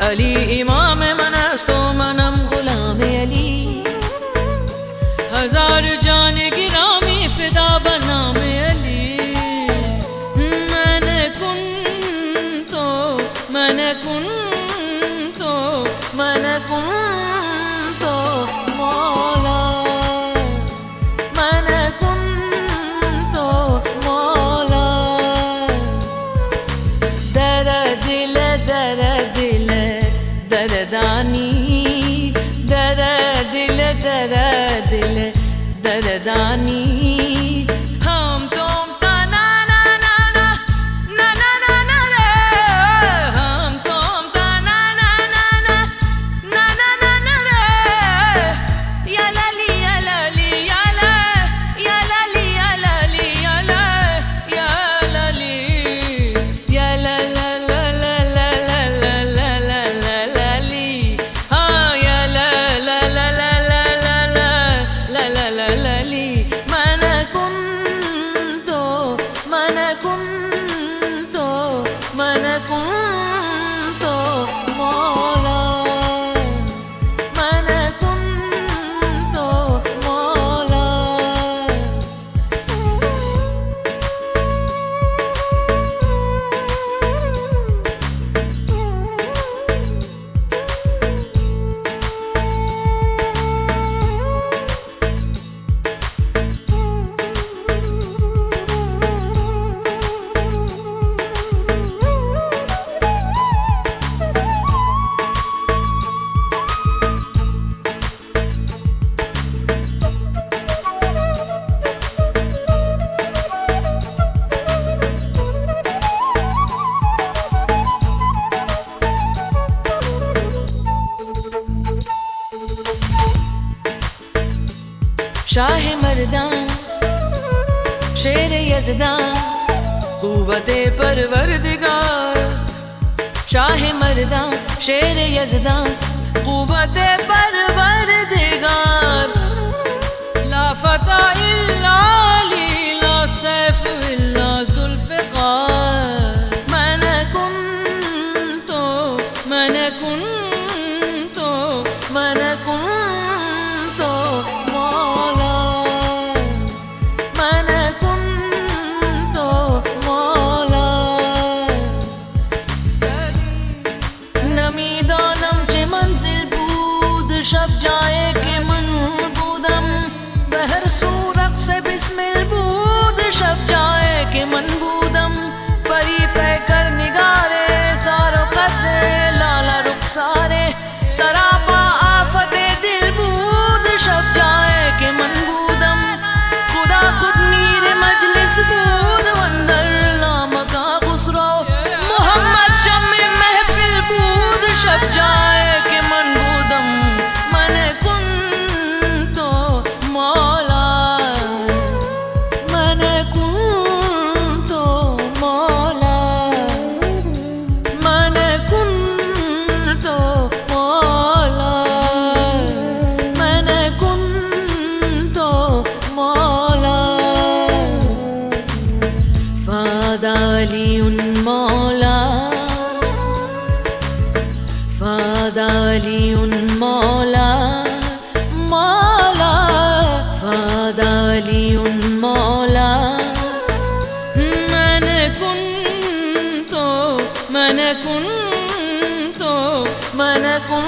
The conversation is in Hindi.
अली इमाम मनस्तो मनम गुलाम अली, हजार जान गिरामी फिदा बना में अली। मैंने कुन तो मैंने कुन तो मैंने कुन तो मौला, मैंने कुन तो मौला। दर दिल दरदानी, दर दिल दरदानी। हम तुम ता ना ना ना ना ना ना ना ना रे, हम तुम ता ना ना ना ना ना ना ना ना रे। या लाली या लाली या ला या लाली या लाली या ला या लाली या ला ला ला ला ला ला ला ला ला ला लाली। हाँ या ला ला ला ला ला ला ला ला ला ला लाली। मैंने कुन तो मैंने कुन तो मैंने कुन तो मौला, मैंने कुन तो मौला। शाह मर्दां शेर यज़दां क़ुव्वते परवरदिगार। शाह मर्दां शेर यज़दां क़ुव्वते परवरदिगार। ला फता इल्ला अली, ला सैफ इल्ला ज़ुल्फ़िकार। मैंने कुन तो मैंने कुन तो मैंने कुन तो मौला, मैंने कुन तो मौला। नमी दानम चे मंजिल बूद शब जाए के मन बूदम। बहर सूरक से बिस्मिल बूद शब जाए के मन बूदम। परी पे कर निगारे सारो कदे लाला रुखसारे। सरापा आफते दिल बूद शब जाए के मन बूदम। खुदा खुद मीर मजलिस बूद वंदर लामका खुसरो। मोहम्मद शम्मे महफिल बूद शब जाए के मन बूदम। मैंने कुन तो मौला, मैंने कुन तो मौला, मैंने कुन तो मौला, मैंने कुन तो मौला। फ़ाज़ा अलीउन मौला, फ़ाज़ा अलीउन मौला, मौला फ़ाज़ा अलीउन मौला। मैंने कुन तो मैंने कुन तो मैंने कुन